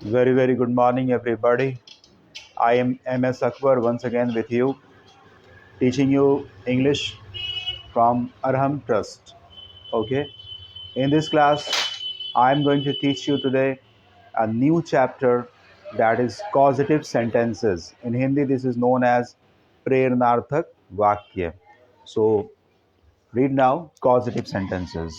Very good morning, everybody. I am MS Akbar once again with you, teaching you English from Arham Trust. Okay. In this class, I am going to teach you today a new chapter, that is causative sentences. In Hindi, this is known as Prernarthak Vakya. So, read now causative sentences.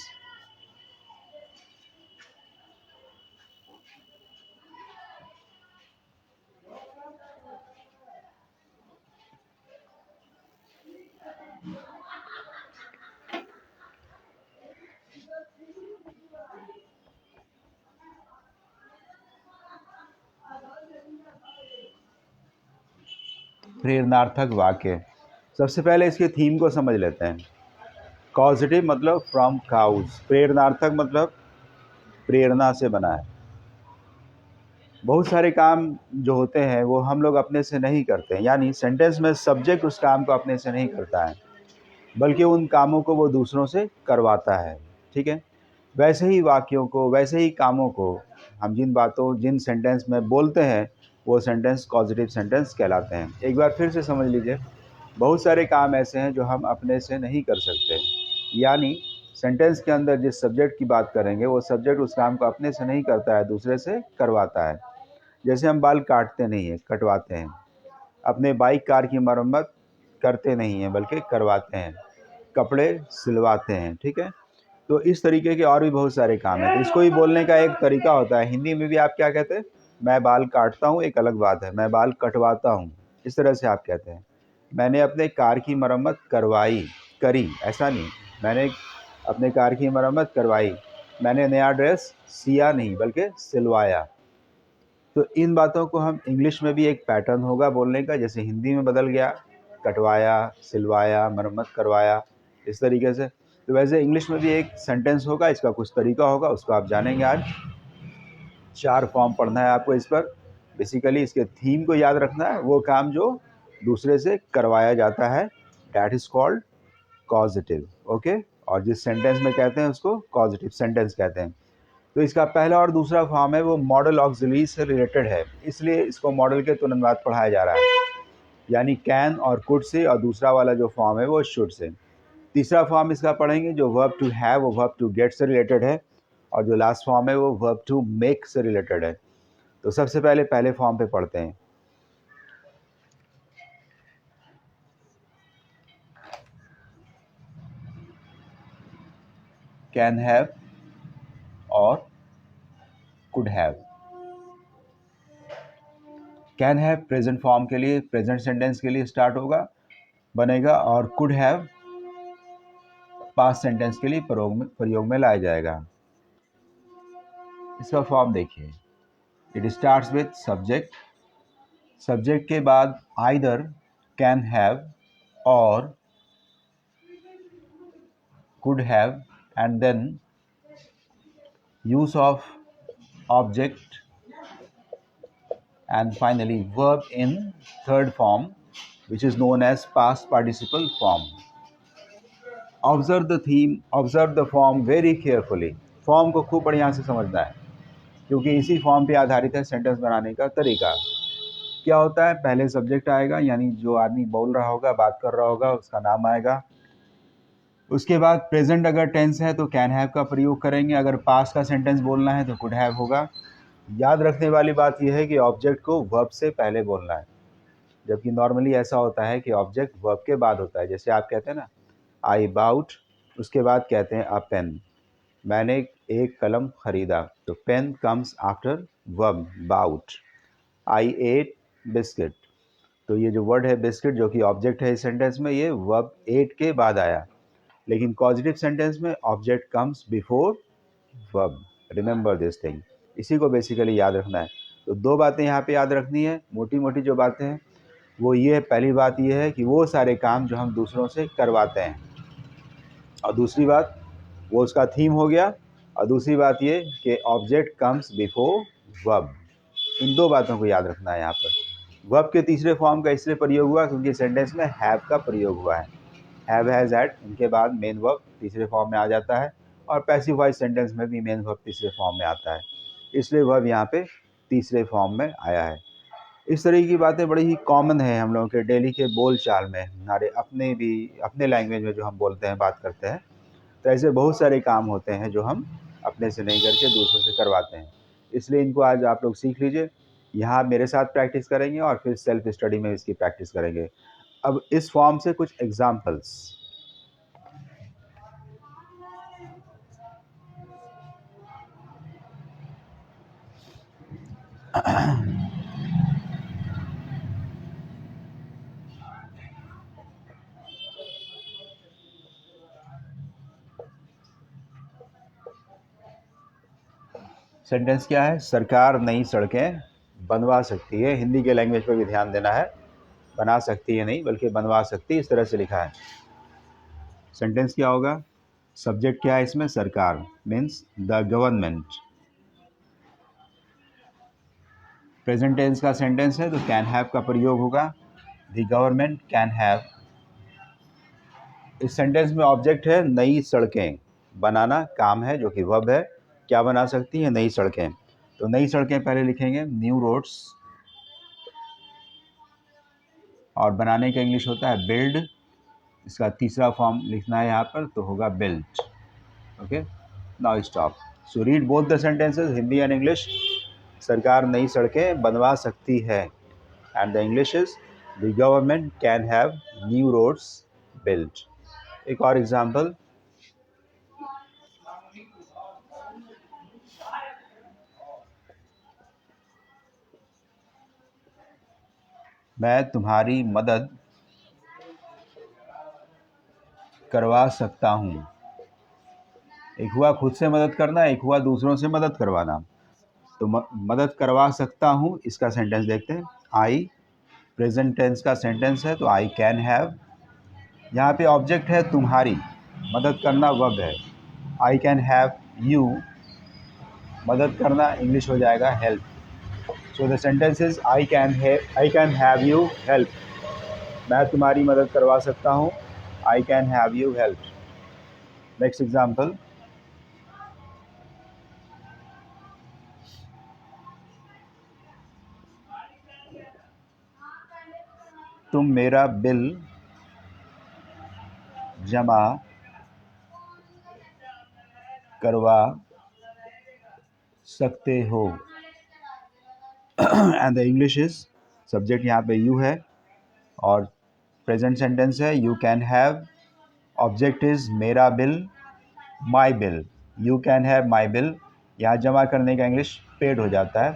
प्रेरणार्थक वाक्य। सबसे पहले इसके theme को समझ लेते हैं। Causative मतलब from cause, प्रेरणार्थक मतलब प्रेरणा से बना है। बहुत सारे काम जो होते हैं वो हम लोग अपने से नहीं करते हैं, यानी सेंटेंस में सब्जेक्ट उस काम को अपने से नहीं करता है, बल्कि उन कामों को वो दूसरों से करवाता है। ठीक है, वैसे ही वाक्यों को, वैसे ही कामों को हम जिन सेंटेंस में बोलते हैं वो सेंटेंस कॉजिटिव सेंटेंस कहलाते हैं। एक बार फिर से समझ लीजिए, बहुत सारे काम ऐसे हैं जो हम अपने से नहीं कर सकते, यानी सेंटेंस के अंदर जिस सब्जेक्ट की बात करेंगे वो सब्जेक्ट उस काम को अपने से नहीं करता है, दूसरे से करवाता है। जैसे हम बाल काटते नहीं हैं, कटवाते हैं। अपने बाइक कार की मरम्मत करते नहीं हैं, बल्कि करवाते हैं। कपड़े सिलवाते हैं। ठीक है, तो इस तरीके के और भी बहुत सारे काम हैं। तो इसको ही बोलने का एक तरीका होता है। हिंदी में भी आप क्या कहते हैं? मैं बाल काटता हूँ एक अलग बात है, मैं बाल कटवाता हूँ इस तरह से आप कहते हैं। मैंने अपने कार की मरम्मत करी, ऐसा नहीं। मैंने अपने कार की मरम्मत करवाई। मैंने नया ड्रेस सिया नहीं, बल्कि सिलवाया। तो इन बातों को हम इंग्लिश में भी एक पैटर्न होगा बोलने का, जैसे हिंदी में बदल गया, कटवाया, सिलवाया, मरम्मत करवाया, इस तरीके से। तो वैसे इंग्लिश में भी एक सेंटेंस होगा, इसका कुछ तरीका होगा, उसको आप जानेंगे आज। 4 फॉर्म पढ़ना है आपको इस पर। बेसिकली इसके थीम को याद रखना है, वो काम जो दूसरे से करवाया जाता है, that is called causative. Okay, और जिस सेंटेंस में कहते हैं उसको कॉजिटिव सेंटेंस कहते हैं। तो इसका पहला और दूसरा फॉर्म है वो मॉडल ऑक्सिलरी से रिलेटेड है, इसलिए इसको मॉडल के तुरंत बाद पढ़ाया जा रहा है, यानी कैन और कुड से, और दूसरा वाला जो फॉर्म है वो शुड से। तीसरा फॉर्म इसका पढ़ेंगे जो वर्ब टू हैव, वो वर्ब टू गेट से रिलेटेड है, और जो लास्ट फॉर्म है वो वर्ब टू मेक से रिलेटेड है। तो सबसे पहले फॉर्म पे पढ़ते हैं। कैन हैव और could have. Can have present form के लिए, प्रेजेंट सेंटेंस के लिए स्टार्ट होगा, बनेगा, और कुड हैव पास्ट सेंटेंस के लिए प्रयोग में लाया जाएगा। इसका फॉर्म देखिए, it starts with subject. Subject के बाद आइदर कैन हैव और could have, and then use of object, and finally verb in third form, which is known as past participle form. Observe the theme, observe the form very carefully. Form को खूब बढ़िया से समझना है, क्योंकि इसी form पे आधारित है सेंटेंस बनाने का तरीका। क्या होता है, पहले सब्जेक्ट आएगा, यानी जो आदमी बोल रहा होगा, बात कर रहा होगा, उसका नाम आएगा। उसके बाद प्रेजेंट अगर टेंस है तो कैन हैव का प्रयोग करेंगे, अगर पास्ट का सेंटेंस बोलना है तो कुड हैव होगा। याद रखने वाली बात यह है कि ऑब्जेक्ट को वर्ब से पहले बोलना है, जबकि नॉर्मली ऐसा होता है कि ऑब्जेक्ट वर्ब के बाद होता है। जैसे आप कहते हैं ना, आई बाउट, उसके बाद कहते हैं अ पेन। मैंने एक कलम खरीदा, तो pen comes after verb bought. I ate biscuit, तो ये जो वर्ड है बिस्किट, जो कि ऑब्जेक्ट है इस सेंटेंस में, ये वर्ब एट के बाद आया। लेकिन पॉजिटिव सेंटेंस में object comes before verb. Remember this thing, इसी को बेसिकली याद रखना है। तो 2 बातें यहाँ पे याद रखनी है, मोटी मोटी जो बातें हैं वो ये है। पहली बात ये है कि वो सारे काम जो हम दूसरों से करवाते हैं, और दूसरी बात वो उसका थीम हो गया, और दूसरी बात ये कि ऑब्जेक्ट कम्स बिफोर वर्ब। इन 2 बातों को याद रखना है यहाँ पर। वर्ब के तीसरे फॉर्म का इसलिए प्रयोग हुआ क्योंकि सेंटेंस में हैव का प्रयोग हुआ है। हैव, हैज, हैड, इनके बाद मेन वर्ब तीसरे फॉर्म में आ जाता है, और पैसिव वॉइस सेंटेंस में भी मेन वर्ब तीसरे फॉर्म में आता है, इसलिए वर्ब यहाँ पे तीसरे फॉर्म में आया है। इस तरह की बातें बड़ी ही कॉमन है हम लोगों के डेली के बोल चाल में, हमारे अपने लैंग्वेज में जो हम बोलते हैं, बात करते हैं। तो ऐसे बहुत सारे काम होते हैं जो हम अपने से नहीं करके दूसरों से करवाते हैं। इसलिए इनको आज आप लोग सीख लीजिए। यहाँ मेरे साथ प्रैक्टिस करेंगे और फिर सेल्फ स्टडी में इसकी प्रैक्टिस करेंगे। अब इस फॉर्म से कुछ एग्जाम्पल्स। सेंटेंस क्या है? सरकार नई सड़कें बनवा सकती है। हिंदी के लैंग्वेज पर भी ध्यान देना है, बना सकती है नहीं बल्कि बनवा सकती है, इस तरह से लिखा है। सेंटेंस क्या होगा? सब्जेक्ट क्या है इसमें? सरकार, means the government. Present tense का सेंटेंस है तो कैन हैव का प्रयोग होगा। The government can have. इस सेंटेंस में ऑब्जेक्ट है नई सड़कें, बनाना काम है जो कि वर्ब है। क्या बना सकती है? नई सड़कें। तो नई सड़कें पहले लिखेंगे न्यू रोड्स, और बनाने का इंग्लिश होता है बिल्ड। इसका तीसरा फॉर्म लिखना है यहाँ पर, तो होगा built. Okay, now stop. So read both the sentences, Hindi and English. सरकार नई सड़कें बनवा सकती है, and the English is the government can have new roads built. एक और एग्जाम्पल। मैं तुम्हारी मदद करवा सकता हूँ। एक हुआ खुद से मदद करना, एक हुआ दूसरों से मदद करवाना। तो मदद करवा सकता हूँ, इसका सेंटेंस देखते हैं। आई, प्रेजेंट टेंस का सेंटेंस है तो आई कैन हैव। यहाँ पे ऑब्जेक्ट है तुम्हारी, मदद करना वर्ब है। आई कैन हैव यू, मदद करना इंग्लिश हो जाएगा help. So the sentence is I can have you help. मैं तुम्हारी मदद करवा सकता हूँ, I can have you help. Next example. तुम मेरा बिल जमा करवा सकते हो। And the English is, subject यहाँ पे यू है और प्रेजेंट सेंटेंस है you can have. Object is मेरा bill, my bill. You can have my bill. यहाँ जमा करने का इंग्लिश पेड हो जाता है।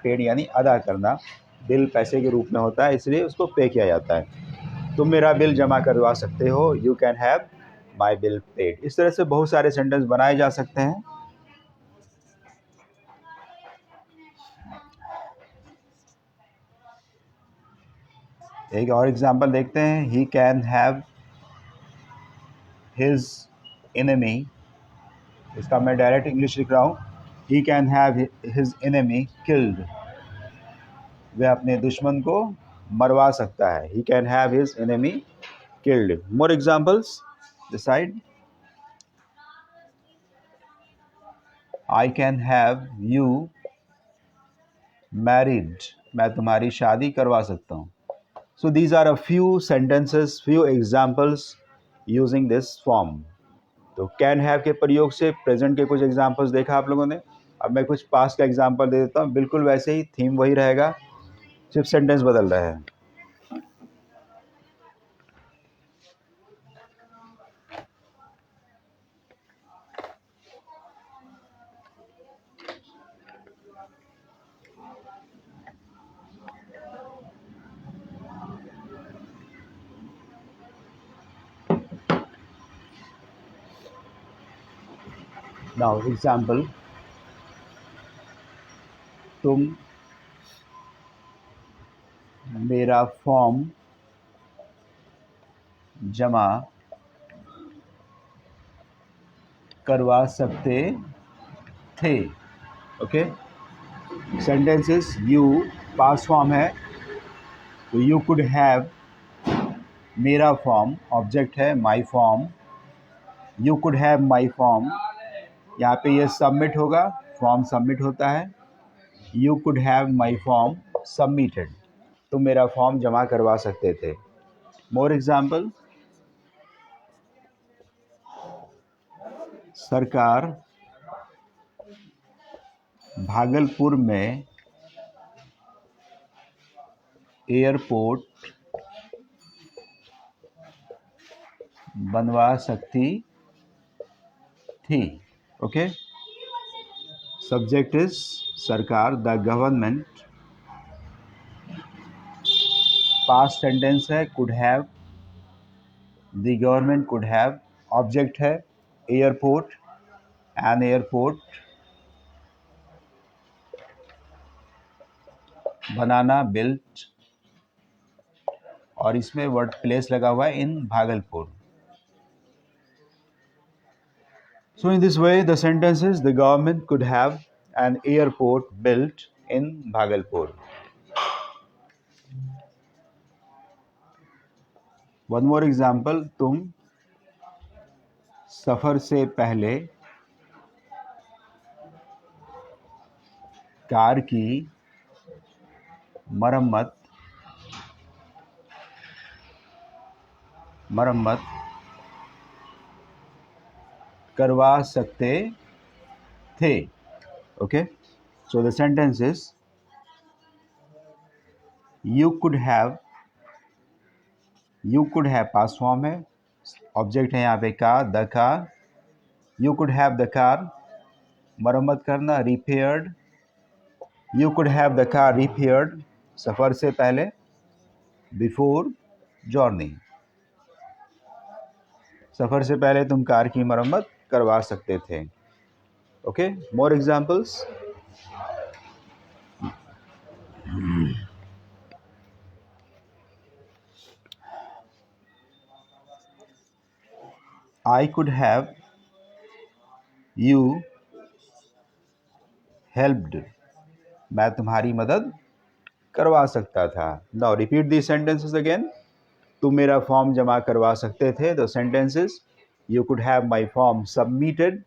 पेड यानी अदा करना। बिल पैसे के रूप में होता है, इसलिए उसको पे किया जाता है। तुम मेरा बिल जमा करवा सकते हो, you can have my bill paid. इस तरह से बहुत सारे सेंटेंस बनाए जा सकते हैं। एक और एग्जांपल देखते हैं। He can have his enemy. इसका मैं डायरेक्ट इंग्लिश लिख रहा हूँ। He can have his enemy killed. वह अपने दुश्मन को मरवा सकता है। He can have his enemy killed. More examples this side. I can have you married. मैं तुम्हारी शादी करवा सकता हूँ। So these are a few sentences, few examples using this form. तो कैन हैव के प्रयोग से प्रेजेंट के कुछ एग्जाम्पल्स देखा आप लोगों ने। अब मैं कुछ पास्ट का एग्जाम्पल दे देता हूँ, बिल्कुल वैसे ही, थीम वही रहेगा, सिर्फ सेंटेंस बदल रहे हैं। Now example. तुम मेरा फॉर्म जमा करवा सकते थे। Okay, sentences you past form है तो यू कुड हैव। मेरा फॉर्म ऑब्जेक्ट है my form. You could have my form. यहाँ पे ये सबमिट होगा, फॉर्म सबमिट होता है। You could have my form submitted, तुम मेरा फॉर्म जमा करवा सकते थे। मोर एग्जाम्पल, सरकार भागलपुर में एयरपोर्ट बनवा सकती थी। ओके, सब्जेक्ट इज सरकार, द गवर्नमेंट, पास्ट टेंस है could have, the government could have, object है एयरपोर्ट, एन एयरपोर्ट, बनाना बिल्ट, और इसमें वर्ड प्लेस लगा हुआ है इन Bhagalpur. So in this way, the sentence is the government could have an airport built in Bhagalpur. One more example, तुम सफर से पहले कार की मरम्मत करवा सकते थे। Okay, so the sentence is you could have past form है, ऑब्जेक्ट है यहाँ पे car, the car, you could have the car, मरम्मत करना repaired, you could have the car repaired सफ़र से पहले, बिफोर जॉर्नी, सफ़र से पहले तुम कार की मरम्मत करवा सकते थे। Okay, more examples, I could have you helped, मैं तुम्हारी मदद करवा सकता था। Now repeat the sentences again, तुम मेरा फॉर्म जमा करवा सकते थे। The sentences, you could have my form submitted,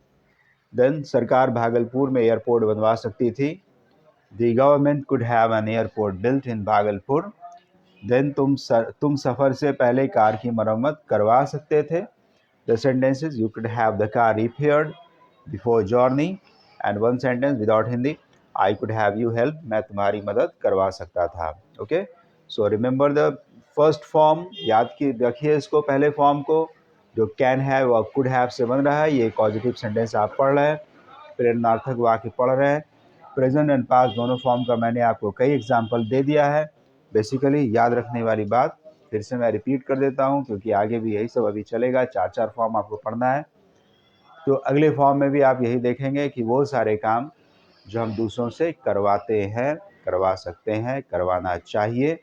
then सरकार भागलपुर में एयरपोर्ट बनवा सकती थी, the government could have an airport built in Bhagalpur, then तुम सफ़र से पहले कार की मरम्मत करवा सकते थे। The sentences, you could have the car repaired before journey, and one sentence without Hindi, I could have you help, मैं तुम्हारी मदद करवा सकता था। Okay, so remember the first form, याद की रखिए इसको, पहले फॉर्म को जो can have और could have से बन रहा है। ये पॉजिटिव सेंटेंस आप पढ़ रहे हैं, प्रेरणार्थक वाक्य पढ़ रहे हैं। प्रेजेंट एंड पास्ट दोनों फॉर्म का मैंने आपको कई एग्जाम्पल दे दिया है। बेसिकली याद रखने वाली बात फिर से मैं रिपीट कर देता हूँ, क्योंकि आगे भी यही सब अभी चलेगा, 4 फॉर्म आपको पढ़ना है। तो अगले फॉर्म में भी आप यही देखेंगे कि वो सारे काम जो हम दूसरों से करवाते हैं, करवा सकते हैं, करवाना चाहिए,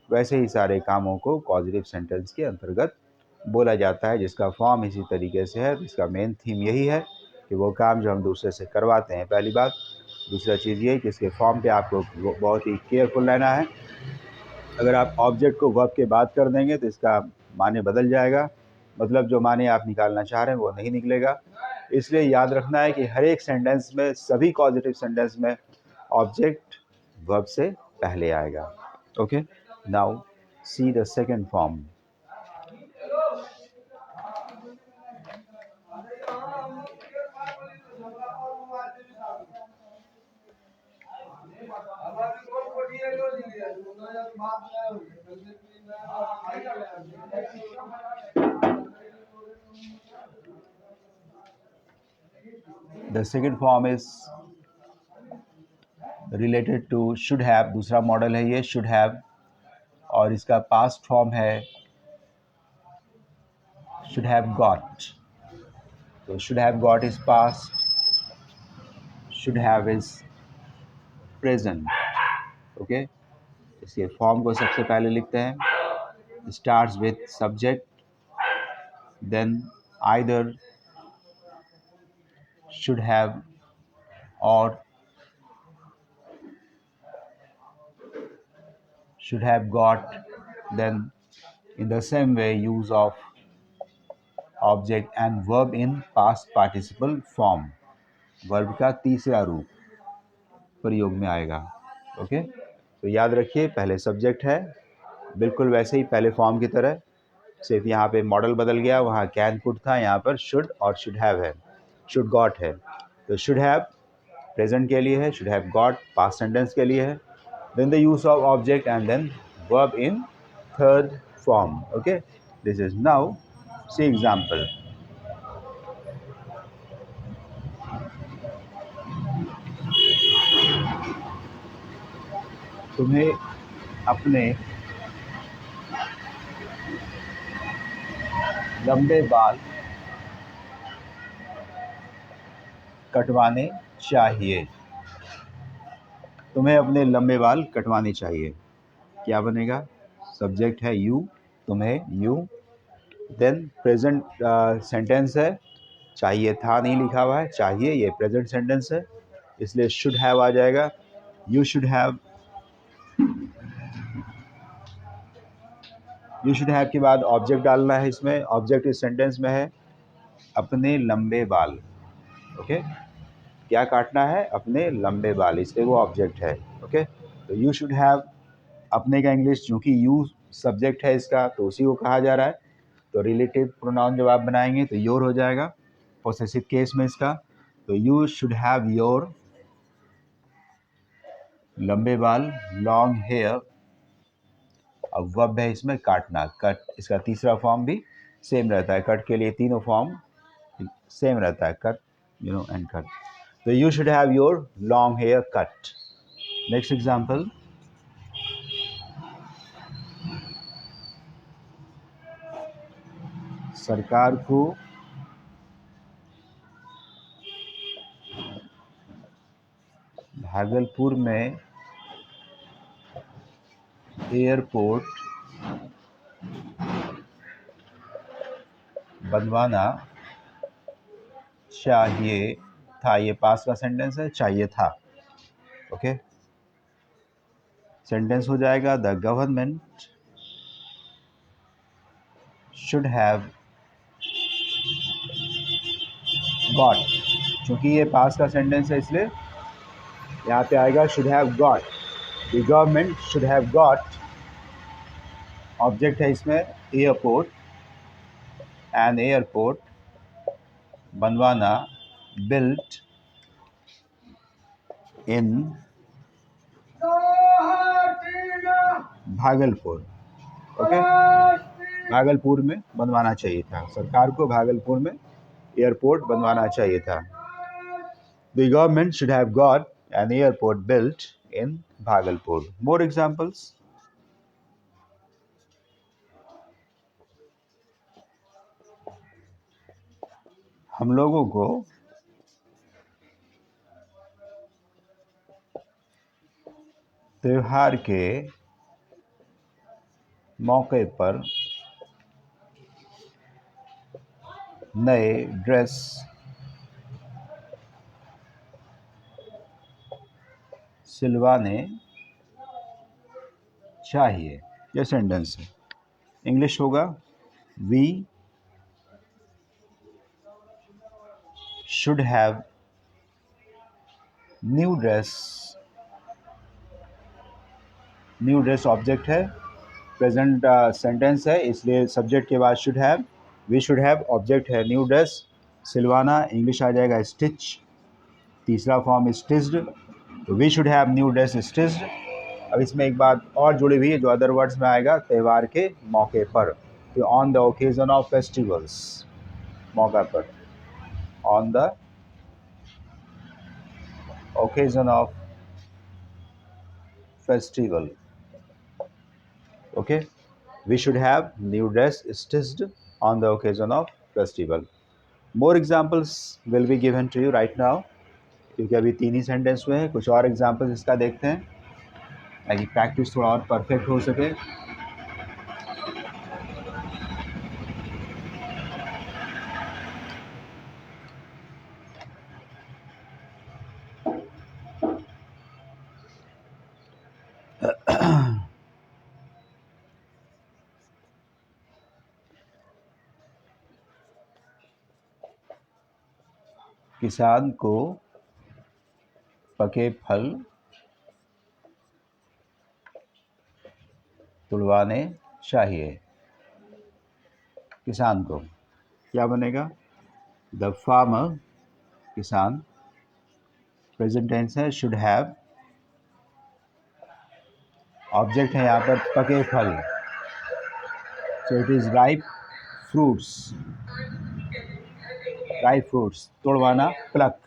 वैसे ही सारे कामों को पॉजिटिव सेंटेंस के अंतर्गत बोला जाता है, जिसका फॉर्म इसी तरीके से है। इसका मेन थीम यही है कि वो काम जो हम दूसरे से करवाते हैं, पहली बात। दूसरा चीज़ ये कि इसके फॉर्म पे आपको बहुत ही केयरफुल रहना है। अगर आप ऑब्जेक्ट को वर्ब के बाद कर देंगे तो इसका माने बदल जाएगा, मतलब जो माने आप निकालना चाह रहे हैं वो नहीं निकलेगा। इसलिए याद रखना है कि हर एक सेंटेंस में, सभी पॉजिटिव सेंटेंस में ऑब्जेक्ट वर्ब से पहले आएगा। Okay, now see the second form. The second form is related to should have, दूसरा मॉडल है ये should have, और इसका past form है should have got। तो should have got is past, should have is present। Okay, इसके form को सबसे पहले लिखते हैं, starts with subject, then either should have or should have got, then in the same way use of object and verb in past participle form, verb का तीसरा रूप। प्रयोग में आएगा। ओके, तो याद रखिए पहले सब्जेक्ट है, बिल्कुल वैसे ही पहले फॉर्म की तरह, सिर्फ यहाँ पे मॉडल बदल गया, वहाँ कैन कुड था, यहाँ पर शुड और शुड हैव है, शुड गॉट है। तो शुड हैव प्रेजेंट के लिए है, should have got past sentence के लिए है, then the use of object and then verb in third form. Okay, this is now see example. तुम्हें अपने लंबे बाल कटवाने चाहिए। तुम्हें अपने लंबे बाल कटवाने चाहिए, क्या बनेगा? सब्जेक्ट है यू, तुम्हें यू, देन प्रेजेंट सेंटेंस है, चाहिए था नहीं लिखा हुआ है, चाहिए ये प्रेजेंट सेंटेंस है, इसलिए शुड हैव आ जाएगा। You should have, you should have के बाद ऑब्जेक्ट डालना है, इसमें ऑब्जेक्ट इस सेंटेंस में है अपने लंबे बाल। ओके, क्या काटना है? अपने लंबे बाल, इसलिए वो ऑब्जेक्ट है। ओके, तो यू शुड हैव, अपने का इंग्लिश चूँकि यू सब्जेक्ट है इसका तो उसी को कहा जा रहा है, तो रिलेटिव प्रोनाउन जब आप बनाएंगे तो योर हो जाएगा पोसेसिव केस में इसका। तो यू शुड हैव योर लंबे बाल, लॉन्ग हेयर। अब वर्ब है इसमें काटना, कट, इसका तीसरा फॉर्म भी सेम रहता है, कट के लिए तीनों फॉर्म सेम रहता है, कट, एंड कट। तो you should have your long hair cut. Next example, सरकार को भागलपुर में एयरपोर्ट बनवाना चाहिए था, ये पास का सेंटेंस है, चाहिए था। ओके, सेंटेंस हो जाएगा the government should have got, क्योंकि ये पास का सेंटेंस है इसलिए यहाँ पे आएगा should have got. The government should have got, object है इसमें एयरपोर्ट, एन एयरपोर्ट बनवाना, built in Bhagalpur. Okay, Bhagalpur में बनवाना चाहिए था, सरकार को भागलपुर में एयरपोर्ट बनवाना चाहिए था। The government should have got an airport built in Bhagalpur. More examples. हम लोगों को त्योहार के मौके पर नए ड्रेस सिलवाने चाहिए, ये सेंटेंस है। इंग्लिश होगा we should have new dress, new dress object है, प्रेजेंट सेंटेंस है इसलिए सब्जेक्ट के बाद should have, we should have object है न्यू ड्रेस, सिलवाना इंग्लिश आ जाएगा स्टिच, तीसरा फॉर्म स्टिच्ड, तो we should have new dress stitched. अब इसमें एक बात और जुड़ी हुई है जो अदर वर्ड्स में आएगा, त्यौहार के मौके पर, तो on the occasion of festivals, मौका पर, on the occasion of festival. Okay, we should have new dress stitched on the occasion of festival. More examples will be given to you right now, क्योंकि अभी तीन ही sentence हुए हैं, कुछ और examples इसका देखते हैं ताकि प्रैक्टिस थोड़ा और परफेक्ट हो सके। किसान को पके फल तुड़वाने चाहिए किसान को। क्या बनेगा? द फार्मर, किसान, प्रेजेंट टेंस है, शुड हैव, ऑब्जेक्ट है यहाँ पर पके फल, so it is ripe fruits, ripe fruits, तोड़वाना pluck,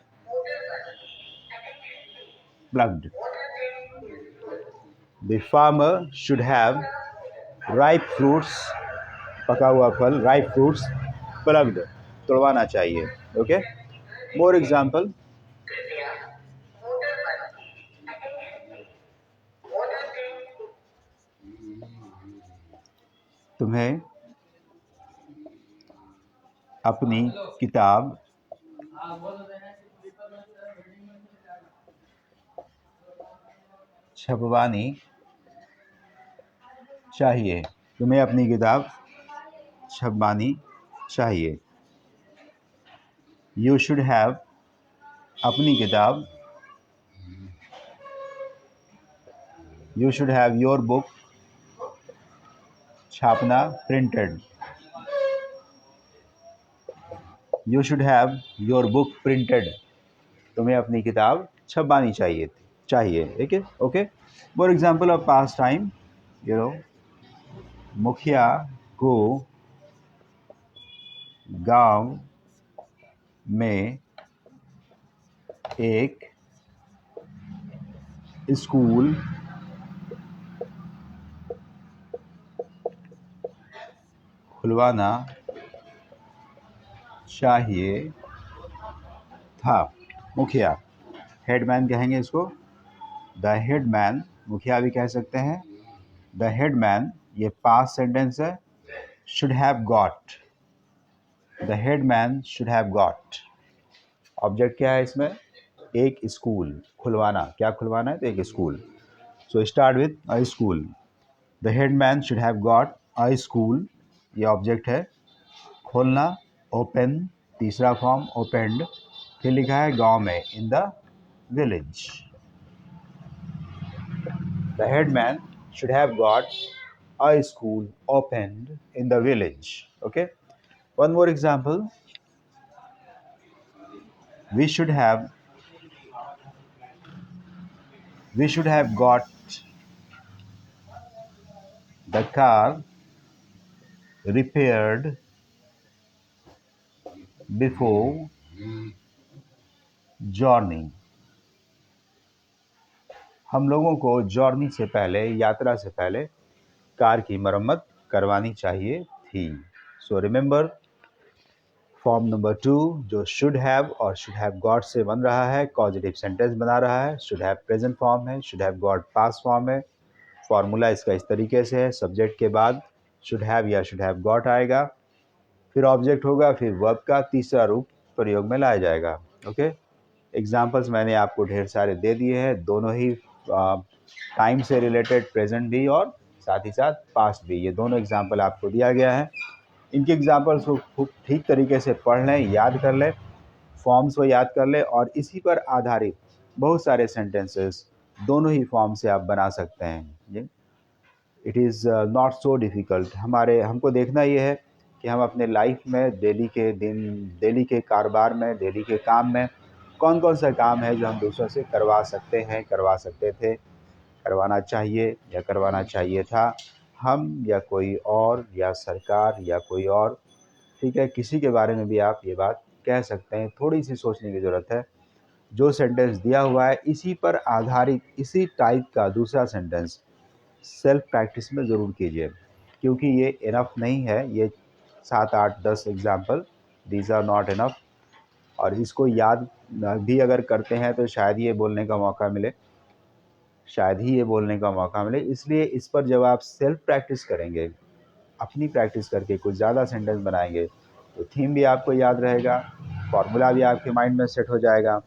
plucked. The farmer should have ripe fruits, पका हुआ फल, राइप फ्रूट्स, प्लग्ड, तोड़वाना चाहिए। Okay, more example. तुम्हें अपनी किताब छपवानी चाहिए, तुम्हें अपनी किताब छपवानी चाहिए। यू शुड हैव, अपनी किताब, you should have your book, छापना printed, you should have your book printed, तुम्हें अपनी किताब छपवानी चाहिए। ठीक है, okay. For example of past time, मुखिया को गांव में एक स्कूल खुलवाना चाहिए था। मुखिया, हेडमैन कहेंगे इसको, द हेडमैन, मुखिया भी कह सकते हैं। द हेडमैन, ये पास्ट सेंटेंस है, should have got, the headman should have got, object क्या है इसमें? एक स्कूल खुलवाना, क्या खुलवाना है? तो एक school, so start with a school. The headman should have got a school, ये ऑब्जेक्ट है। खोलना, ओपन, तीसरा फॉर्म ओपेंड, फिर लिखा है गांव में, in the village. The headman should have got a school opened in the village. Okay, one more example. We should have got the car repaired before journey. हम लोगों को जॉर्नी से पहले, यात्रा से पहले कार की मरम्मत करवानी चाहिए थी। सो रिमेंबर, फॉर्म नंबर 2 जो शुड हैव और शुड हैव गॉट से बन रहा है, कॉजेटिव सेंटेंस बना रहा है। शुड हैव प्रेजेंट फॉर्म है, should have got past form है। फॉर्मूला इसका इस तरीके से है, सब्जेक्ट के बाद शुड हैव या शुड हैव गॉट आएगा, फिर ऑब्जेक्ट होगा, फिर वर्ब का तीसरा रूप प्रयोग में लाया जाएगा। ओके, एग्जाम्पल्स मैंने आपको ढेर सारे दे दिए हैं, दोनों ही टाइम से रिलेटेड, प्रेजेंट भी और साथ ही साथ पास्ट भी, ये दोनों एग्जाम्पल आपको दिया गया है। इनके एग्जाम्पल्स को खूब ठीक तरीके से पढ़ लें, याद कर लें, फॉर्म्स को याद कर लें, और इसी पर आधारित बहुत सारे सेंटेंसेस दोनों ही फॉर्म से आप बना सकते हैं। It is not so difficult. हमको देखना ये है कि हम अपने लाइफ में डेली के कारोबार में, डेली के काम में कौन कौन सा काम है जो हम दूसरों से करवा सकते हैं, करवा सकते थे, करवाना चाहिए या करवाना चाहिए था, हम या कोई और, या सरकार या कोई और। ठीक है, किसी के बारे में भी आप ये बात कह सकते हैं। थोड़ी सी सोचने की ज़रूरत है। जो सेंटेंस दिया हुआ है इसी पर आधारित, इसी टाइप का दूसरा सेंटेंस सेल्फ प्रैक्टिस में ज़रूर कीजिए, क्योंकि ये इनफ नहीं है। ये 7, 8, 10 example, these are not enough. और इसको याद भी अगर करते हैं तो शायद ये बोलने का मौका मिले, शायद ही ये बोलने का मौका मिले। इसलिए इस पर जब आप सेल्फ प्रैक्टिस करेंगे, अपनी प्रैक्टिस करके कुछ ज़्यादा सेंटेंस बनाएंगे, तो थीम भी आपको याद रहेगा, फॉर्मूला भी आपके माइंड में सेट हो जाएगा,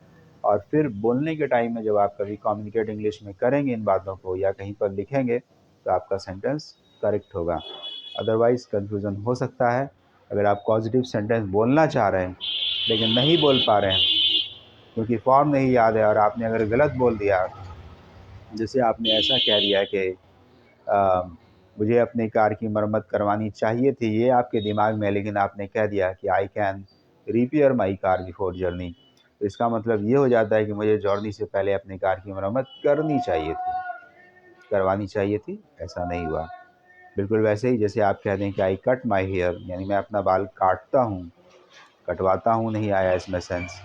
और फिर बोलने के टाइम में जब आप कभी कम्युनिकेट इंग्लिश में करेंगे इन बातों को, या कहीं पर लिखेंगे, तो आपका सेंटेंस करेक्ट होगा। अदरवाइज़ कन्फ्यूज़न हो सकता है। अगर आप पॉजिटिव सेंटेंस बोलना चाह रहे हैं लेकिन नहीं बोल पा रहे हैं क्योंकि फॉर्म नहीं याद है, और आपने अगर गलत बोल दिया, जैसे आपने ऐसा कह दिया कि मुझे अपनी कार की मरम्मत करवानी चाहिए थी, ये आपके दिमाग में है, लेकिन आपने कह दिया कि I can repair my car before journey. तो इसका मतलब ये हो जाता है कि मुझे जर्नी से पहले अपनी कार की मरम्मत करनी चाहिए थी, करवानी चाहिए थी, ऐसा नहीं हुआ। बिल्कुल वैसे ही जैसे आप कह दें कि आई कट माई हेयर, यानी मैं अपना बाल काटता हूँ, कटवाता हूँ नहीं आया इसमें सेंस।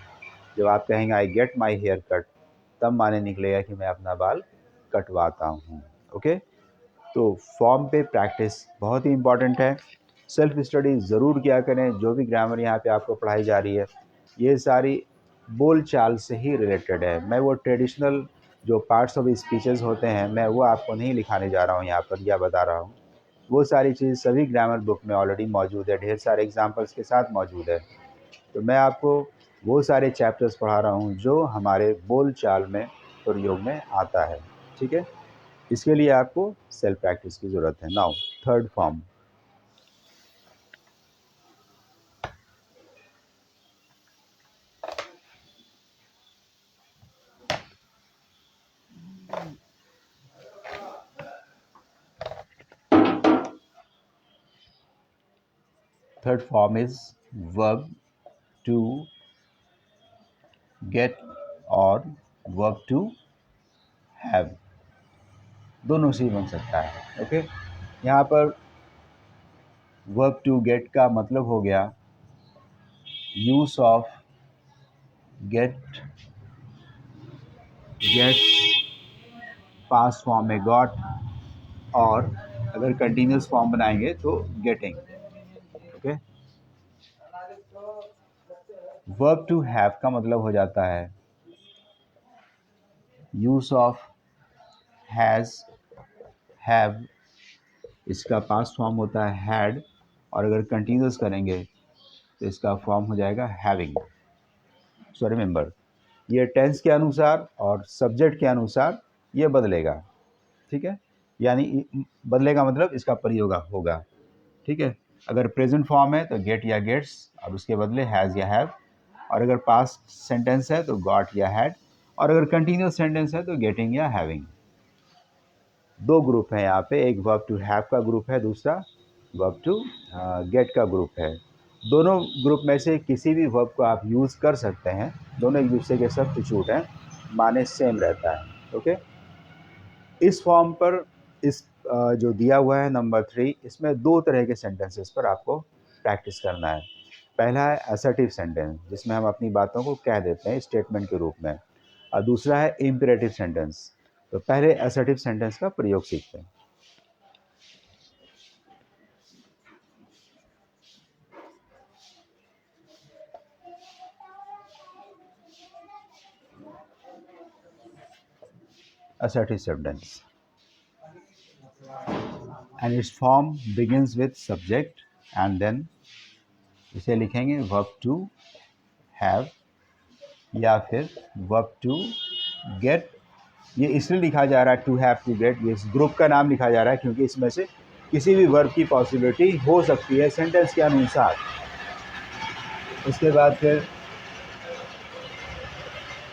जब आप कहेंगे I get my hair cut, तब माने निकलेगा कि मैं अपना बाल कटवाता हूँ। ओके, तो फॉर्म पे प्रैक्टिस बहुत ही इंपॉर्टेंट है। सेल्फ स्टडी ज़रूर किया करें। जो भी ग्रामर यहाँ पे आपको पढ़ाई जा रही है, ये सारी बोल चाल से ही रिलेटेड है। मैं वो ट्रेडिशनल जो पार्ट्स ऑफ स्पीचेस होते हैं, मैं वो आपको नहीं लिखाने जा रहा हूँ यहाँ पर या बता रहा हूँ। वो सारी चीज़ सभी ग्रामर बुक में ऑलरेडी मौजूद है, ढेर सारे एग्जाम्पल्स के साथ मौजूद है। तो मैं आपको वो सारे चैप्टर्स पढ़ा रहा हूँ जो हमारे बोल चाल में प्रयोग में आता है। ठीक है, इसके लिए आपको सेल्फ प्रैक्टिस की ज़रूरत है। Now third form, third form is verb to get और वर्ब टू हैव, दोनों से ही बन सकता है। ओके, यहाँ पर वर्ब टू गेट का मतलब हो गया use of get, gets past form में गॉट, और अगर कंटिन्यूस फॉर्म बनाएंगे तो getting. Okay, verb to have का मतलब हो जाता है यूज ऑफ हैज, हैव, इसका पास्ट फॉर्म होता है हैड, और अगर कंटिन्यूस करेंगे तो इसका फॉर्म हो जाएगा हैविंग। सो रिमेंबर, ये टेंस के अनुसार और सब्जेक्ट के अनुसार ये बदलेगा। ठीक है, यानी बदलेगा मतलब इसका प्रयोग होगा। ठीक है, अगर प्रेजेंट फॉर्म है तो गेट या गेट्स और उसके बदले हैज़ या हैव, और अगर पास्ट सेंटेंस है तो गॉट या हैड, और अगर कंटिन्यूस सेंटेंस है तो गेटिंग या हैविंग। दो ग्रुप है यहाँ पे, एक वर्ब टू हैव का ग्रुप है, दूसरा वर्ब टू गेट का ग्रुप है। दोनों ग्रुप में से किसी भी वर्ब को आप यूज़ कर सकते हैं, दोनों एक दूसरे के सब्स्टिट्यूट हैं, माने सेम रहता है। ओके, इस फॉर्म पर इस जो दिया हुआ है नंबर 3, इसमें दो तरह के सेंटेंसेस पर आपको प्रैक्टिस करना है। पहला है असर्टिव सेंटेंस, जिसमें हम अपनी बातों को कह देते हैं स्टेटमेंट के रूप में, और दूसरा है इम्पेरेटिव सेंटेंस। तो पहले असर्टिव सेंटेंस का प्रयोग सीखते हैं। assertive sentence and its form begins with subject and then इसे लिखेंगे verb to have या फिर verb to get। ये इसलिए लिखा जा रहा है टू हैव टू गेट, ये इस ग्रुप का नाम लिखा जा रहा है क्योंकि इसमें से किसी भी वर्ब की पॉसिबिलिटी हो सकती है सेंटेंस के अनुसार। उसके बाद फिर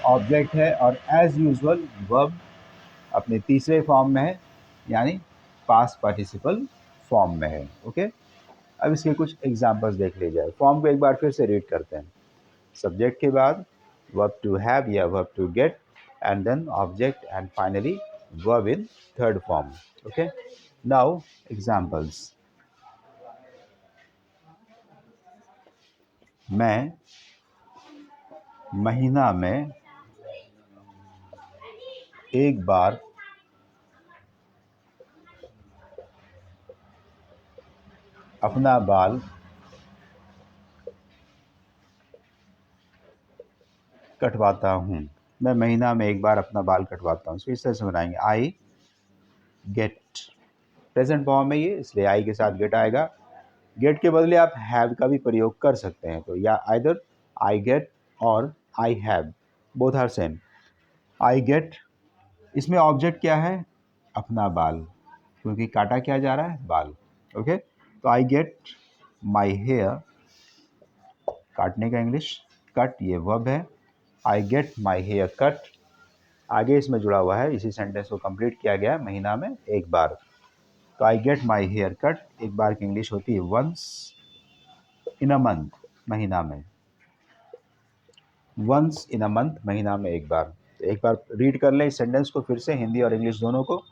ऑब्जेक्ट है और एज यूजुअल वर्ब अपने तीसरे फॉर्म में है, यानी पास्ट पार्टिसिपल फॉर्म में है। ओके, अब इसके कुछ एग्जांपल्स देख लीजिए जाए। फॉर्म को एक बार फिर से रीड करते हैं। सब्जेक्ट के बाद वर्ब टू हैव या verb to get, and then object, and finally verb in third form. Okay, now examples. मैं महीना में एक बार अपना बाल कटवाता हूँ। मैं महीना में एक बार अपना बाल कटवाता हूँ। इस तरह से बनाएंगे, आई गेट, प्रेजेंट फॉर्म में ये, इसलिए आई के साथ गेट आएगा। गेट के बदले आप हैव का भी प्रयोग कर सकते हैं, तो या आइदर आई गेट और I have, both are same. I get, इसमें ऑब्जेक्ट क्या है, अपना बाल, क्योंकि काटा क्या जा रहा है, बाल। ओके, तो आई गेट माई हेयर, काटने का इंग्लिश कट, ये वर्ब है। I get my hair cut, आगे इसमें जुड़ा हुआ है, इसी सेंटेंस को कंप्लीट किया गया महीना में एक बार। तो I get my hair cut एक बार की इंग्लिश होती है वंस इन अ मंथ, महीना में। वंस इन अ मंथ, महीना में एक बार। तो एक बार रीड कर लें इस सेंटेंस को फिर से, हिंदी और इंग्लिश दोनों को।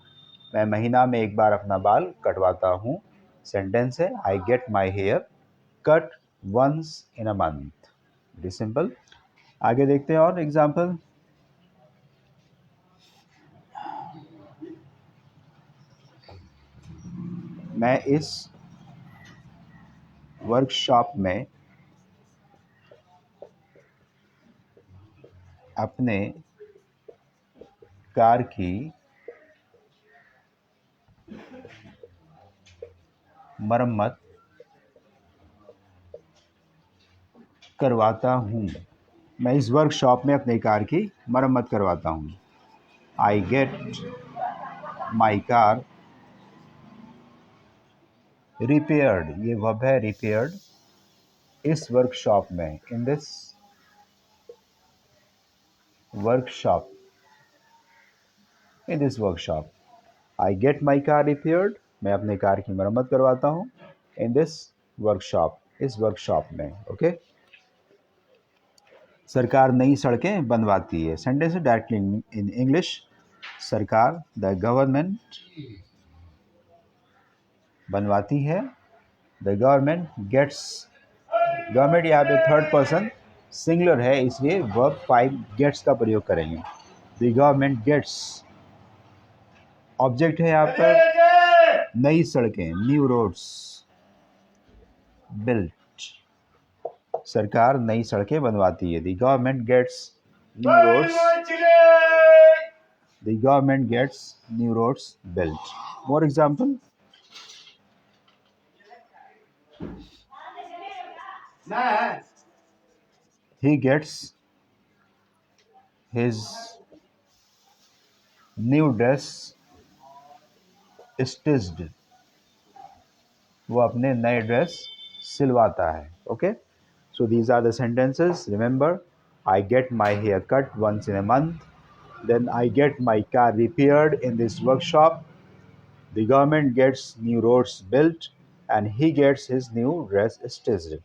मैं महीना में एक बार अपना बाल कटवाता हूँ। सेंटेंस है I get my hair cut once in a month. Very simple. आगे देखते हैं और एग्जाम्पल। मैं इस वर्कशॉप में अपने कार की मरम्मत करवाता हूँ। मैं इस वर्कशॉप में अपनी कार की मरम्मत करवाता हूँ। आई गेट माई कार रिपेयर्ड, ये वर्ब है रिपेयर्ड, इस वर्कशॉप में, इन this workshop, in this workshop. I get my car repaired, मैं अपने कार की मरम्मत करवाता हूँ। इन दिस वर्कशॉप, इस वर्कशॉप में। ओके। सरकार नई सड़कें बनवाती है। Sentence directly in English. सरकार, द गवर्नमेंट, बनवाती है। द गवर्नमेंट गेट्स, गवर्नमेंट यहाँ पे थर्ड पर्सन सिंगुलर है, इसलिए वर्ब 5 गेट्स का प्रयोग करेंगे। द गवर्नमेंट गेट्स, ऑब्जेक्ट है यहाँ पर नई सड़कें, न्यू रोड्स, बिल्ट। सरकार नई सड़कें बनवाती है। The government gets new roads, the government gets new roads built. More example. He gets his new dress stitched, वो अपने नए ड्रेस सिलवाता है। Okay, so these are the sentences. Remember, I get my hair cut once in a month, then I get my car repaired in this workshop, the government gets new roads built and he gets his new dress stitched.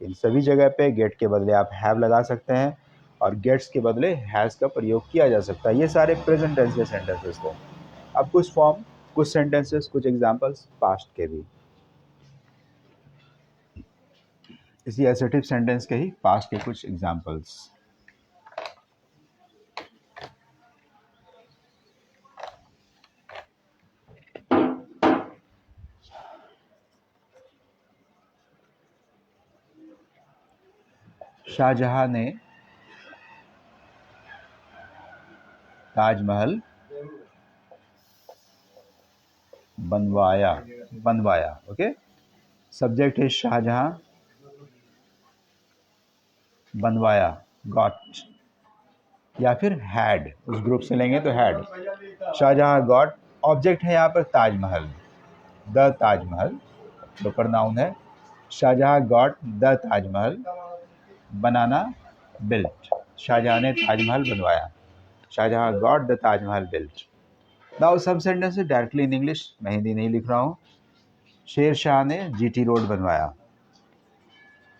इन सभी जगह पे gate के बदले आप have लगा सकते हैं और गेट्स के बदले हैज़ का प्रयोग किया जा सकता है। ये सारे प्रेजेंट टेंस के सेंटेंसेस थे। अब कुछ फॉर्म, कुछ सेंटेंसेस, कुछ एग्जांपल्स पास्ट के भी, इसी असर्टिव सेंटेंस के ही पास्ट के कुछ एग्जांपल्स। शाहजहां ने ताजमहल बनवाया, बनवाया। ओके, सब्जेक्ट है शाहजहां, बनवाया गॉट, या फिर हैड, उस ग्रुप से लेंगे तो हैड। शाहजहां गॉट, ऑब्जेक्ट है यहाँ पर Taj Mahal, the Taj Mahal, proper noun है। शाहजहां गॉट द ताजमहल, बनाना बिल्ट, शाहजहां ने ताजमहल बनवाया। Shah Jahan got the Taj Mahal built. Now some sentences directly in English, मैं हिंदी नहीं लिख रहा हूँ। शेर शाह ने जीटी रोड बनवाया,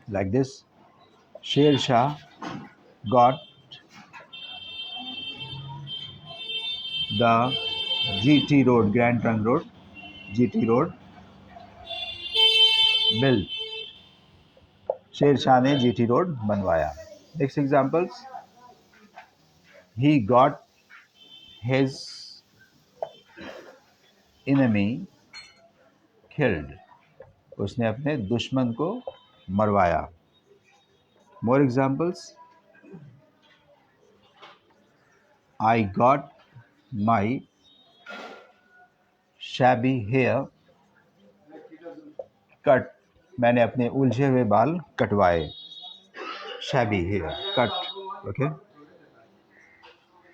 like this, Sher Shah got the GT road, grand trunk road, GT road built, Sher Shah ने जीटी रोड बनवाया। Next examples, he got his enemy killed, उसने अपने दुश्मन को मरवाया। More examples, I got my shabby hair cut, मैंने अपने उलझे हुए बाल कटवाए। shabby hair cut. Okay,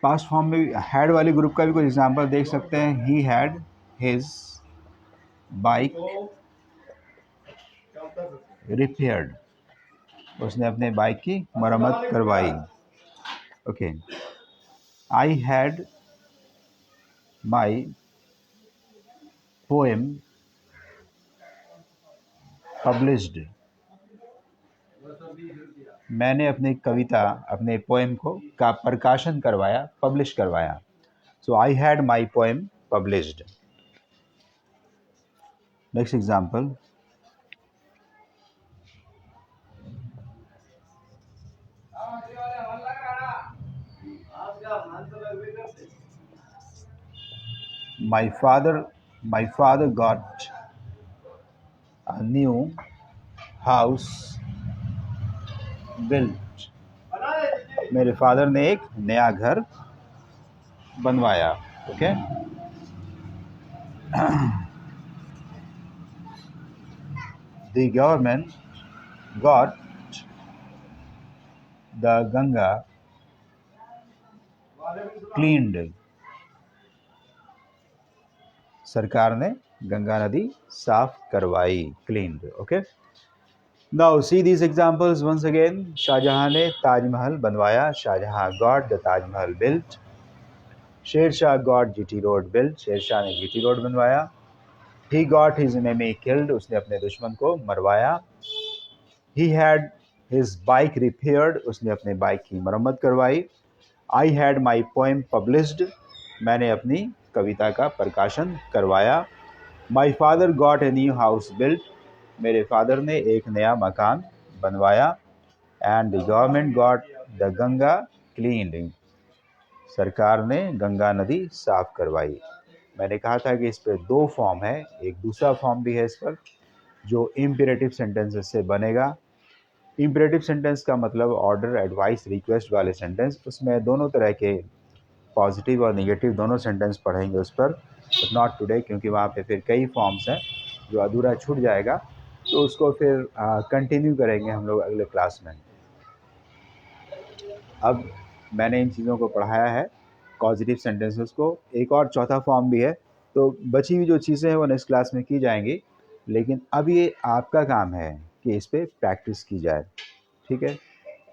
past form में हैड वाले ग्रुप का भी कुछ एग्जाम्पल देख सकते हैं। He had his bike repaired, उसने अपने बाइक की मरम्मत करवाई। Okay, I had my poem published, मैंने अपनी कविता, अपने पोएम का प्रकाशन करवाया, पब्लिश करवाया. So I had my poem published. Next example. My father got a new house built. मेरे फादर ने एक नया घर बनवाया. Okay. The government got the Ganga cleaned. सरकार ने गंगा नदी साफ करवाई, cleaned. Okay. Now see these examples once again. Shah Jahan ने ताजमहल बनवाया, Shah Jahan got the Taj Mahal built. Sher Shah got GT road built, Sher Shah ने GT रोड बनवाया. He got his enemy killed, उसने अपने दुश्मन को मरवाया. He had his bike repaired, उसने अपने बाइक की मरम्मत करवाई. I had my poem published, मैंने अपनी कविता का प्रकाशन करवाया. My father got a new house built, मेरे फादर ने एक नया मकान बनवाया. And the government got the Ganga cleaned, सरकार ने गंगा नदी साफ करवाई. मैंने कहा था कि इस पर दो फॉर्म है, एक दूसरा फॉर्म भी है इस पर जो इम्पेरेटिव सेंटेंसेस से बनेगा. इम्पेरेटिव सेंटेंस का मतलब ऑर्डर, एडवाइस, रिक्वेस्ट वाले सेंटेंस. उसमें दोनों तरह के पॉजिटिव और नेगेटिव दोनों सेंटेंस पढ़ेंगे उस पर, बट नॉट टुडे, क्योंकि वहाँ पे फिर कई फॉर्म्स हैं जो अधूरा छूट जाएगा, तो उसको फिर कंटिन्यू करेंगे हम लोग अगले क्लास में. अब मैंने इन चीज़ों को पढ़ाया है, पॉजिटिव सेंटेंसेस को. एक और चौथा फॉर्म भी है, तो बची हुई जो चीज़ें हैं वो नेक्स्ट क्लास में की जाएंगी. लेकिन अब ये आपका काम है कि इस पर प्रैक्टिस की जाए. ठीक है.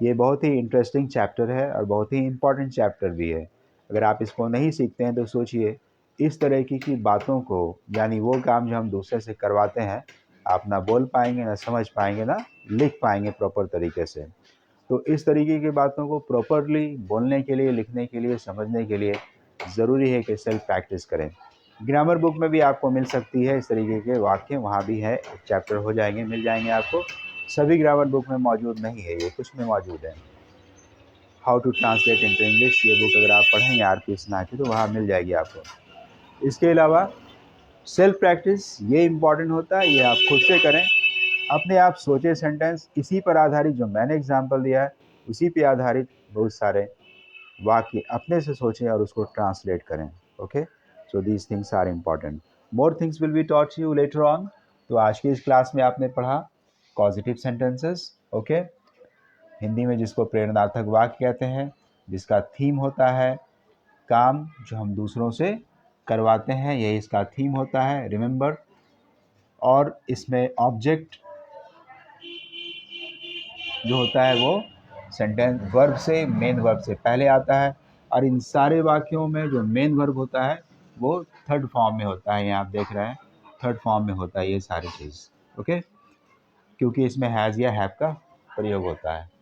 ये बहुत ही इंटरेस्टिंग चैप्टर है और बहुत ही इम्पॉर्टेंट चैप्टर भी है. अगर आप इसको नहीं सीखते हैं तो सोचिए, इस तरह की बातों को, यानी वो काम जो हम दूसरे से करवाते हैं, आप ना बोल पाएंगे, ना समझ पाएंगे, ना लिख पाएंगे प्रॉपर तरीके से. तो इस तरीके की बातों को प्रॉपरली बोलने के लिए, लिखने के लिए, समझने के लिए ज़रूरी है कि सेल्फ प्रैक्टिस करें. ग्रामर बुक में भी आपको मिल सकती है इस तरीके के वाक्य, वहाँ भी है, एक चैप्टर हो जाएंगे, मिल जाएंगे आपको. सभी ग्रामर बुक में मौजूद नहीं है, ये कुछ में मौजूद है. How to translate into English, ये बुक अगर आप पढ़ेंगे आरपी सिन्हा की तो वहाँ मिल जाएगी आपको. इसके अलावा सेल्फ प्रैक्टिस ये इम्पॉर्टेंट होता है, ये आप खुद से करें. अपने आप सोचे सेंटेंस, इसी पर आधारित जो मैंने एग्जांपल दिया है उसी पे आधारित बहुत सारे वाक्य अपने से सोचें और उसको ट्रांसलेट करें. Okay. So these things are important. More things will be taught you later on. तो आज की इस क्लास में आपने पढ़ा पॉजिटिव सेंटेंसेस. ओके. हिंदी में जिसको प्रेरणार्थक वाक्य कहते हैं, जिसका थीम होता है काम जो हम दूसरों से करवाते हैं, यही इसका थीम होता है, रिमेंबर. और इसमें ऑब्जेक्ट जो होता है वो सेंटेंस वर्ब से, मेन वर्ब से पहले आता है. और इन सारे वाक्यों में जो मेन वर्ब होता है वो थर्ड फॉर्म में होता है. यहाँ आप देख रहे हैं थर्ड फॉर्म में होता है ये सारी चीज़. ओके. क्योंकि इसमें हैज़ या हैव का प्रयोग होता है.